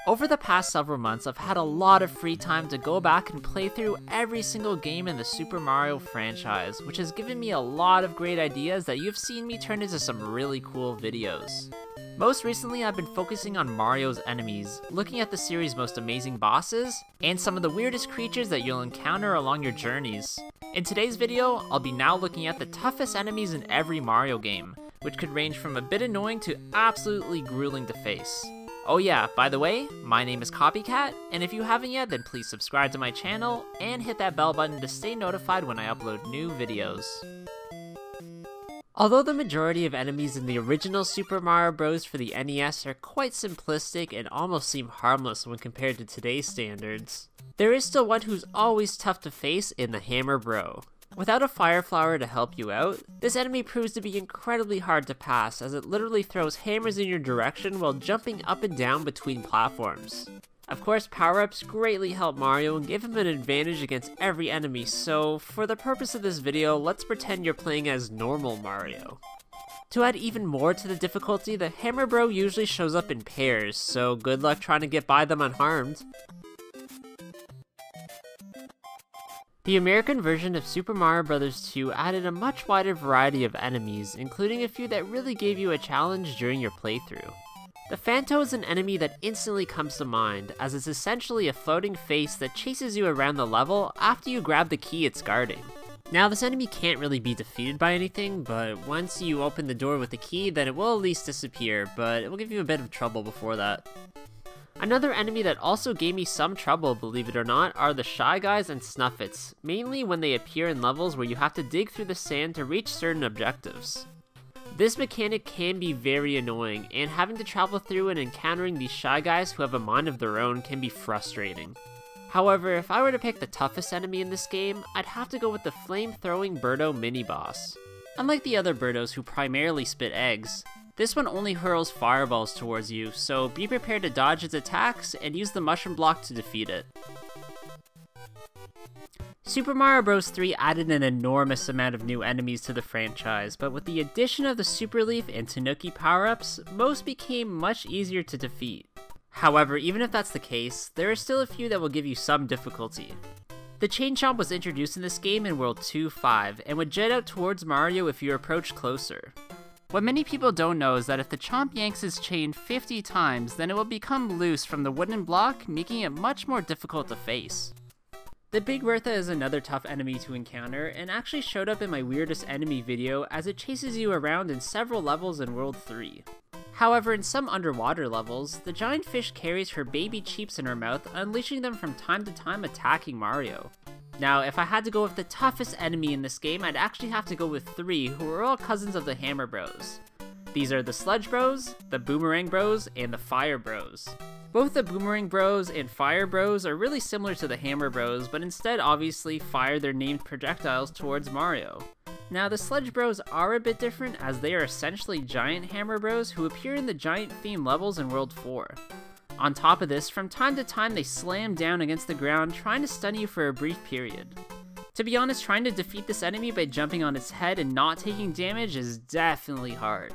Over the past several months, I've had a lot of free time to go back and play through every single game in the Super Mario franchise, which has given me a lot of great ideas that you've seen me turn into some really cool videos. Most recently, I've been focusing on Mario's enemies, looking at the series' most amazing bosses, and some of the weirdest creatures that you'll encounter along your journeys. In today's video, I'll be now looking at the toughest enemies in every Mario game, which could range from a bit annoying to absolutely grueling to face. Oh yeah, by the way, my name is Copycat, and if you haven't yet, then please subscribe to my channel and hit that bell button to stay notified when I upload new videos. Although the majority of enemies in the original Super Mario Bros. For the NES are quite simplistic and almost seem harmless when compared to today's standards, there is still one who's always tough to face in the Hammer Bro. Without a fire flower to help you out, this enemy proves to be incredibly hard to pass as it literally throws hammers in your direction while jumping up and down between platforms. Of course, power-ups greatly help Mario and give him an advantage against every enemy, so for the purpose of this video, let's pretend you're playing as normal Mario. To add even more to the difficulty, the Hammer Bro usually shows up in pairs, so good luck trying to get by them unharmed. The American version of Super Mario Bros. 2 added a much wider variety of enemies, including a few that really gave you a challenge during your playthrough. The Phanto is an enemy that instantly comes to mind, as it's essentially a floating face that chases you around the level after you grab the key it's guarding. Now, this enemy can't really be defeated by anything, but once you open the door with the key, then it will at least disappear, but it will give you a bit of trouble before that. Another enemy that also gave me some trouble, believe it or not, are the Shy Guys and Snuffits, mainly when they appear in levels where you have to dig through the sand to reach certain objectives. This mechanic can be very annoying, and having to travel through and encountering these Shy Guys who have a mind of their own can be frustrating. However, if I were to pick the toughest enemy in this game, I'd have to go with the flame-throwing Birdo mini-boss. Unlike the other Birdos who primarily spit eggs, this one only hurls fireballs towards you, so be prepared to dodge its attacks and use the mushroom block to defeat it. Super Mario Bros. 3 added an enormous amount of new enemies to the franchise, but with the addition of the Super Leaf and Tanuki power-ups, most became much easier to defeat. However, even if that's the case, there are still a few that will give you some difficulty. The Chain Chomp was introduced in this game in World 2-5, and would jet out towards Mario if you approach closer. What many people don't know is that if the Chomp yanks his chain 50 times, then it will become loose from the wooden block, making it much more difficult to face. The Big Bertha is another tough enemy to encounter, and actually showed up in my weirdest enemy video as it chases you around in several levels in World 3. However, in some underwater levels, the giant fish carries her baby cheeps in her mouth, unleashing them from time to time attacking Mario. Now, if I had to go with the toughest enemy in this game, I'd actually have to go with three, who are all cousins of the Hammer Bros. These are the Sludge Bros, the Boomerang Bros, and the Fire Bros. Both the Boomerang Bros and Fire Bros are really similar to the Hammer Bros, but instead obviously fire their named projectiles towards Mario. Now, the Sludge Bros are a bit different, as they are essentially giant Hammer Bros who appear in the giant theme levels in World 4. On top of this, from time to time they slam down against the ground, trying to stun you for a brief period. To be honest, trying to defeat this enemy by jumping on its head and not taking damage is definitely hard.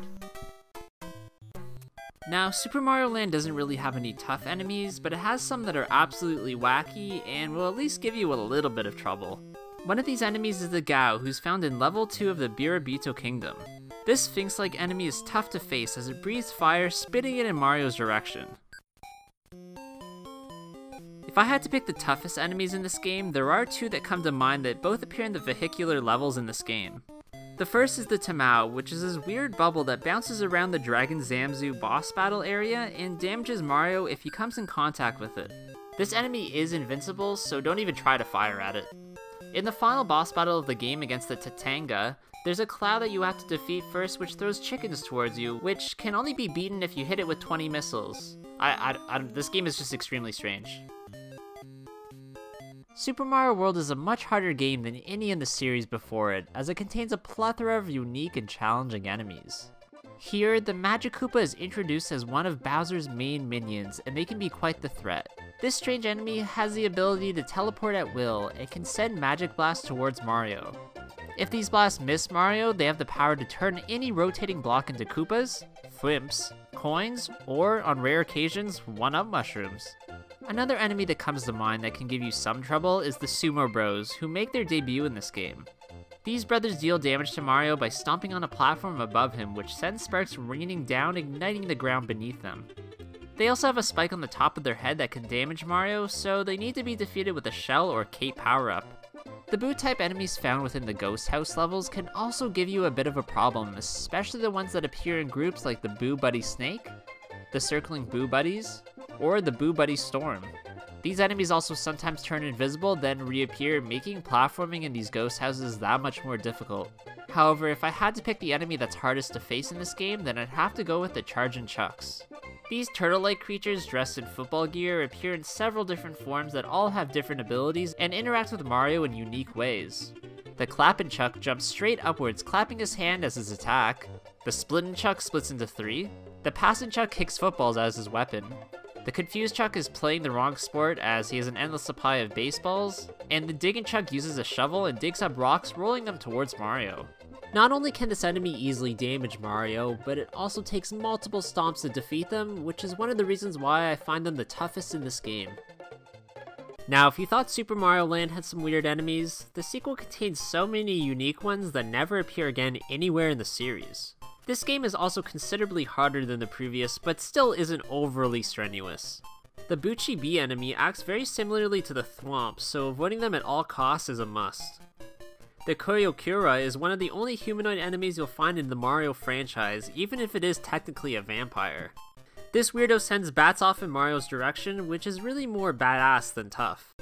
Now, Super Mario Land doesn't really have any tough enemies, but it has some that are absolutely wacky and will at least give you a little bit of trouble. One of these enemies is the Gao, who's found in level 2 of the Biribito Kingdom. This Sphinx-like enemy is tough to face as it breathes fire, spitting it in Mario's direction. If I had to pick the toughest enemies in this game, there are two that come to mind that both appear in the vehicular levels in this game. The first is the Tamao, which is this weird bubble that bounces around the Dragon Zamzu boss battle area and damages Mario if he comes in contact with it. This enemy is invincible, so don't even try to fire at it. In the final boss battle of the game against the Tatanga, there's a cloud that you have to defeat first which throws chickens towards you, which can only be beaten if you hit it with 20 missiles. This game is just extremely strange. Super Mario World is a much harder game than any in the series before it, as it contains a plethora of unique and challenging enemies. Here, the Magic Koopa is introduced as one of Bowser's main minions, and they can be quite the threat. This strange enemy has the ability to teleport at will, and can send magic blasts towards Mario. If these blasts miss Mario, they have the power to turn any rotating block into Koopas, Flimps, coins, or on rare occasions, 1-up mushrooms. Another enemy that comes to mind that can give you some trouble is the Sumo Bros, who make their debut in this game. These brothers deal damage to Mario by stomping on a platform above him, which sends sparks raining down, igniting the ground beneath them. They also have a spike on the top of their head that can damage Mario, so they need to be defeated with a shell or cape power-up. The Boo-type enemies found within the Ghost House levels can also give you a bit of a problem, especially the ones that appear in groups like the Boo Buddy Snake, the Circling Boo Buddies, or the Boo Buddy Storm. These enemies also sometimes turn invisible, then reappear, making platforming in these ghost houses that much more difficult. However, if I had to pick the enemy that's hardest to face in this game, then I'd have to go with the Chargin' Chucks. These turtle-like creatures dressed in football gear appear in several different forms that all have different abilities and interact with Mario in unique ways. The Clappin' Chuck jumps straight upwards, clapping his hand as his attack. The Splittin' Chuck splits into 3. The Passin' Chuck kicks footballs as his weapon. The Confused Chuck is playing the wrong sport as he has an endless supply of baseballs, and the Diggin' Chuck uses a shovel and digs up rocks, rolling them towards Mario. Not only can this enemy easily damage Mario, but it also takes multiple stomps to defeat them, which is one of the reasons why I find them the toughest in this game. Now, if you thought Super Mario Land had some weird enemies, the sequel contains so many unique ones that never appear again anywhere in the series. This game is also considerably harder than the previous, but still isn't overly strenuous. The Bucci Bee enemy acts very similarly to the Thwomp, so avoiding them at all costs is a must. The Koyokura is one of the only humanoid enemies you'll find in the Mario franchise, even if it is technically a vampire. This weirdo sends bats off in Mario's direction, which is really more badass than tough.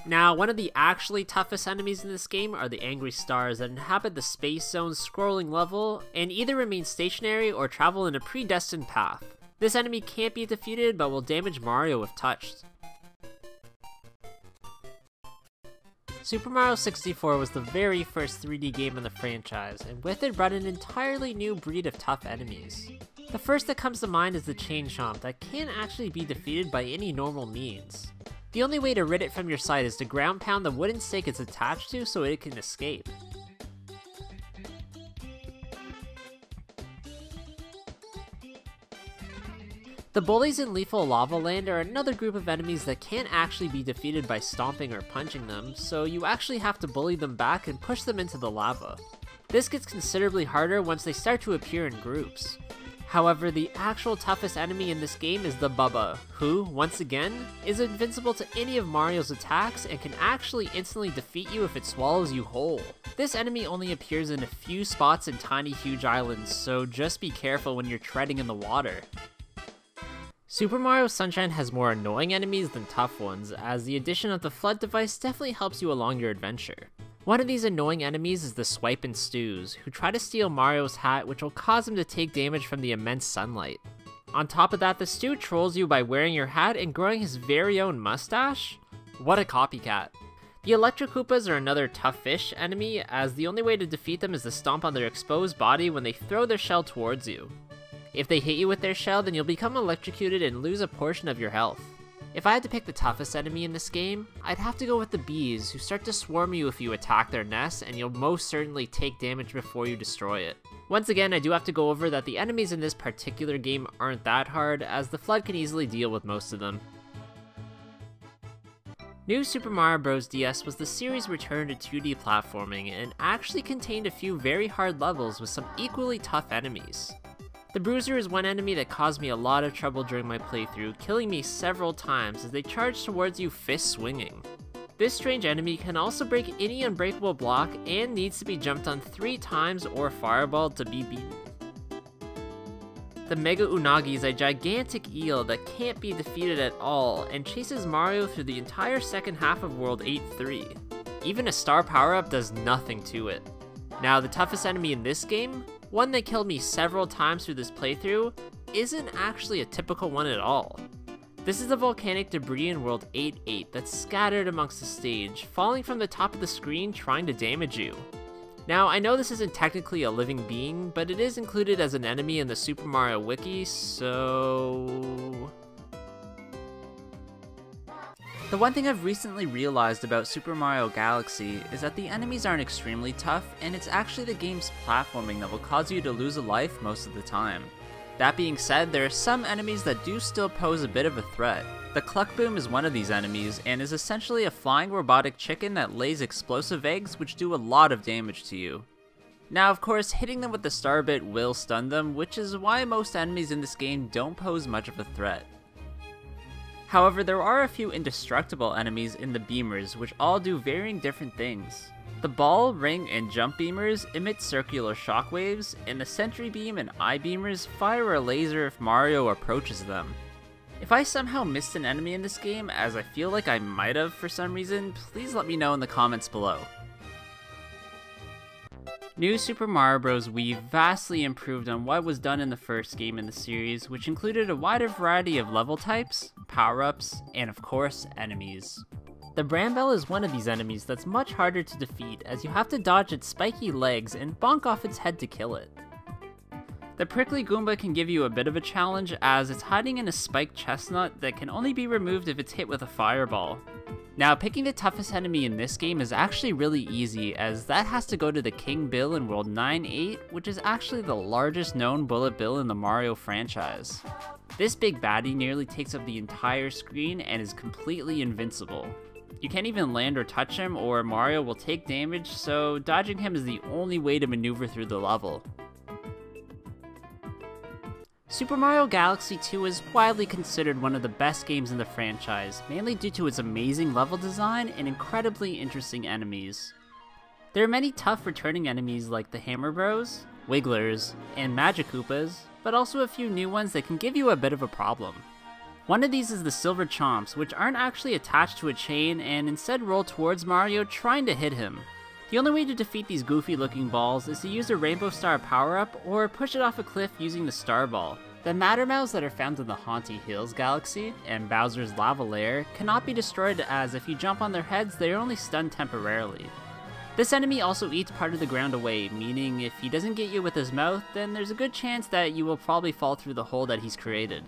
Now, one of the actually toughest enemies in this game are the Angry Stars that inhabit the Space Zone's scrolling level, and either remain stationary or travel in a predestined path. This enemy can't be defeated, but will damage Mario if touched. Super Mario 64 was the very first 3D game in the franchise, and with it brought an entirely new breed of tough enemies. The first that comes to mind is the Chain Chomp that can't actually be defeated by any normal means. The only way to rid it from your sight is to ground pound the wooden stake it's attached to so it can escape. The bullies in Lethal Lava Land are another group of enemies that can't actually be defeated by stomping or punching them, so you actually have to bully them back and push them into the lava. This gets considerably harder once they start to appear in groups. However, the actual toughest enemy in this game is the Bubba, who, once again, is invincible to any of Mario's attacks and can actually instantly defeat you if it swallows you whole. This enemy only appears in a few spots in tiny huge islands, so just be careful when you're treading in the water. Super Mario Sunshine has more annoying enemies than tough ones, as the addition of the FLUDD device definitely helps you along your adventure. One of these annoying enemies is the Swipin' Stews, who try to steal Mario's hat, which will cause him to take damage from the immense sunlight. On top of that, the Stew trolls you by wearing your hat and growing his very own mustache? What a copycat. The Electric Koopas are another tough fish enemy, as the only way to defeat them is to stomp on their exposed body when they throw their shell towards you. If they hit you with their shell, then you'll become electrocuted and lose a portion of your health. If I had to pick the toughest enemy in this game, I'd have to go with the bees, who start to swarm you if you attack their nest, and you'll most certainly take damage before you destroy it. Once again, I do have to go over that the enemies in this particular game aren't that hard, as the FLUDD can easily deal with most of them. New Super Mario Bros. DS was the series' return to 2D platforming, and actually contained a few very hard levels with some equally tough enemies. The Bruiser is one enemy that caused me a lot of trouble during my playthrough, killing me several times as they charge towards you fist swinging. This strange enemy can also break any unbreakable block and needs to be jumped on 3 times or fireballed to be beaten. The Mega Unagi is a gigantic eel that can't be defeated at all and chases Mario through the entire second half of World 8-3. Even a star power-up does nothing to it. Now, the toughest enemy in this game, one that killed me several times through this playthrough, isn't actually a typical one at all. This is the volcanic debris in World 8-8 that's scattered amongst the stage, falling from the top of the screen trying to damage you. Now, I know this isn't technically a living being, but it is included as an enemy in the Super Mario Wiki, so... The one thing I've recently realized about Super Mario Galaxy is that the enemies aren't extremely tough, and it's actually the game's platforming that will cause you to lose a life most of the time. That being said, there are some enemies that do still pose a bit of a threat. The Cluck Boom is one of these enemies, and is essentially a flying robotic chicken that lays explosive eggs which do a lot of damage to you. Now of course, hitting them with the star bit will stun them, which is why most enemies in this game don't pose much of a threat. However, there are a few indestructible enemies in the beamers, which all do varying different things. The ball, ring, and jump beamers emit circular shockwaves, and the sentry beam and eye beamers fire a laser if Mario approaches them. If I somehow missed an enemy in this game, as I feel like I might have for some reason, please let me know in the comments below. New Super Mario Bros. Wii vastly improved on what was done in the first game in the series, which included a wider variety of level types, power-ups, and of course, enemies. The Bramble is one of these enemies that's much harder to defeat, as you have to dodge its spiky legs and bonk off its head to kill it. The Prickly Goomba can give you a bit of a challenge, as it's hiding in a spiked chestnut that can only be removed if it's hit with a fireball. Now, picking the toughest enemy in this game is actually really easy, as that has to go to the King Bill in World 9-8, which is actually the largest known bullet bill in the Mario franchise. This big baddie nearly takes up the entire screen and is completely invincible. You can't even land or touch him, or Mario will take damage, so dodging him is the only way to maneuver through the level. Super Mario Galaxy 2 is widely considered one of the best games in the franchise, mainly due to its amazing level design and incredibly interesting enemies. There are many tough returning enemies like the Hammer Bros, Wigglers, and Magic Koopas, but also a few new ones that can give you a bit of a problem. One of these is the Silver Chomps, which aren't actually attached to a chain and instead roll towards Mario trying to hit him. The only way to defeat these goofy looking balls is to use a Rainbow Star power-up or push it off a cliff using the Star Ball. The Mattermouse that are found in the Haunty Hills Galaxy and Bowser's Lava Lair cannot be destroyed, as if you jump on their heads they are only stunned temporarily. This enemy also eats part of the ground away, meaning if he doesn't get you with his mouth, then there's a good chance that you will probably fall through the hole that he's created.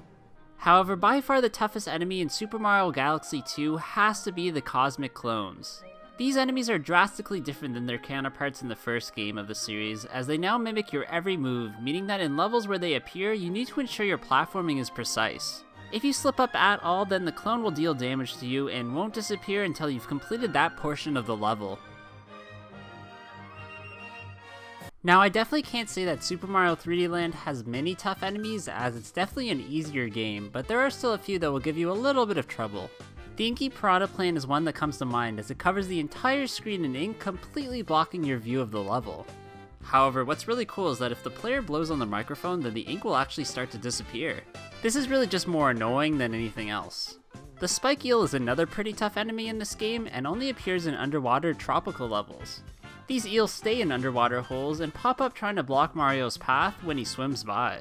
However, by far the toughest enemy in Super Mario Galaxy 2 has to be the Cosmic Clones. These enemies are drastically different than their counterparts in the first game of the series, as they now mimic your every move, meaning that in levels where they appear, you need to ensure your platforming is precise. If you slip up at all, then the clone will deal damage to you and won't disappear until you've completed that portion of the level. Now, I definitely can't say that Super Mario 3D Land has many tough enemies, as it's definitely an easier game, but there are still a few that will give you a little bit of trouble. The Inky Piranha Plant is one that comes to mind, as it covers the entire screen in ink, completely blocking your view of the level. However, what's really cool is that if the player blows on the microphone, then the ink will actually start to disappear. This is really just more annoying than anything else. The Spike Eel is another pretty tough enemy in this game, and only appears in underwater tropical levels. These eels stay in underwater holes and pop up trying to block Mario's path when he swims by.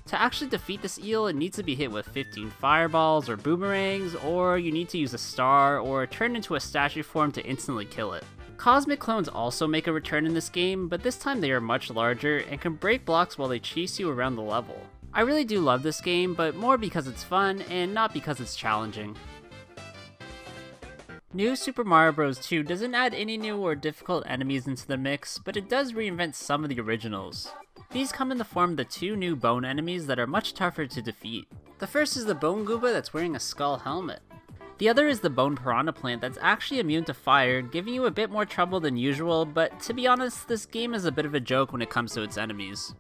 To actually defeat this eel, it needs to be hit with 15 fireballs or boomerangs, or you need to use a star or turn into a statue form to instantly kill it. Cosmic Clones also make a return in this game, but this time they are much larger and can break blocks while they chase you around the level. I really do love this game, but more because it's fun and not because it's challenging. New Super Mario Bros. 2 doesn't add any new or difficult enemies into the mix, but it does reinvent some of the originals. These come in the form of the two new bone enemies that are much tougher to defeat. The first is the Bone Goomba that's wearing a skull helmet. The other is the Bone Piranha Plant that's actually immune to fire, giving you a bit more trouble than usual, but to be honest, this game is a bit of a joke when it comes to its enemies.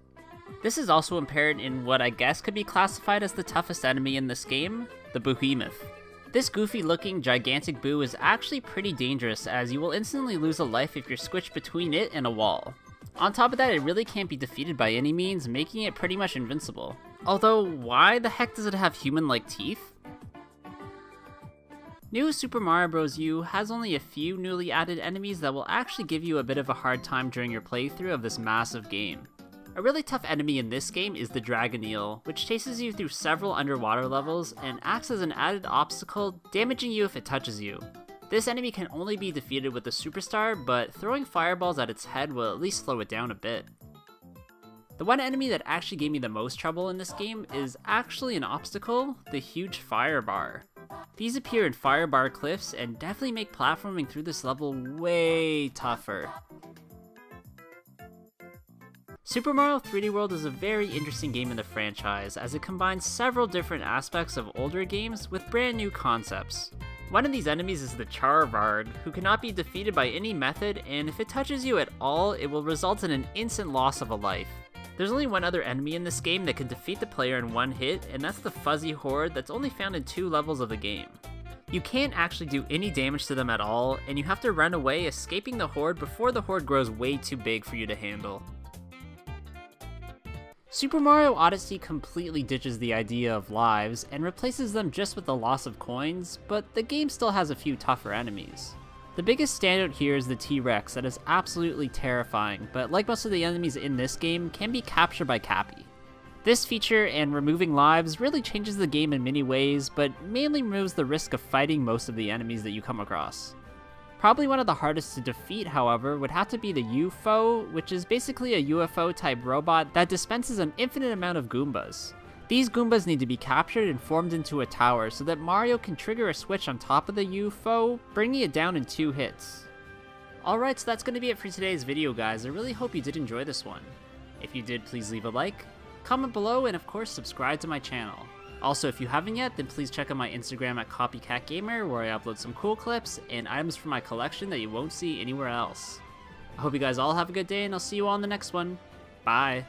This is also apparent in what I guess could be classified as the toughest enemy in this game, the Behemoth. This goofy looking gigantic boo is actually pretty dangerous, as you will instantly lose a life if you're squished between it and a wall. On top of that, it really can't be defeated by any means, making it pretty much invincible. Although, why the heck does it have human-like teeth? New Super Mario Bros. U has only a few newly added enemies that will actually give you a bit of a hard time during your playthrough of this massive game. A really tough enemy in this game is the Dragon Eel, which chases you through several underwater levels and acts as an added obstacle, damaging you if it touches you. This enemy can only be defeated with the Superstar, but throwing fireballs at its head will at least slow it down a bit. The one enemy that actually gave me the most trouble in this game is actually an obstacle, the huge fire bar. These appear in fire bar cliffs and definitely make platforming through this level way tougher. Super Mario 3D World is a very interesting game in the franchise, as it combines several different aspects of older games with brand new concepts. One of these enemies is the Charvard, who cannot be defeated by any method, and if it touches you at all, it will result in an instant loss of a life. There's only one other enemy in this game that can defeat the player in one hit, and that's the Fuzzy Horde that's only found in 2 levels of the game. You can't actually do any damage to them at all, and you have to run away escaping the Horde before the Horde grows way too big for you to handle. Super Mario Odyssey completely ditches the idea of lives and replaces them just with the loss of coins, but the game still has a few tougher enemies. The biggest standout here is the T-Rex that is absolutely terrifying, but like most of the enemies in this game, can be captured by Cappy. This feature and removing lives really changes the game in many ways, but mainly removes the risk of fighting most of the enemies that you come across. Probably one of the hardest to defeat, however, would have to be the UFO, which is basically a UFO-type robot that dispenses an infinite amount of Goombas. These Goombas need to be captured and formed into a tower so that Mario can trigger a switch on top of the UFO, bringing it down in 2 hits. Alright, so that's going to be it for today's video, guys. I really hope you did enjoy this one. If you did, please leave a like, comment below, and of course subscribe to my channel. Also, if you haven't yet, then please check out my Instagram at Copycat Gamer, where I upload some cool clips and items from my collection that you won't see anywhere else. I hope you guys all have a good day, and I'll see you all in the next one. Bye!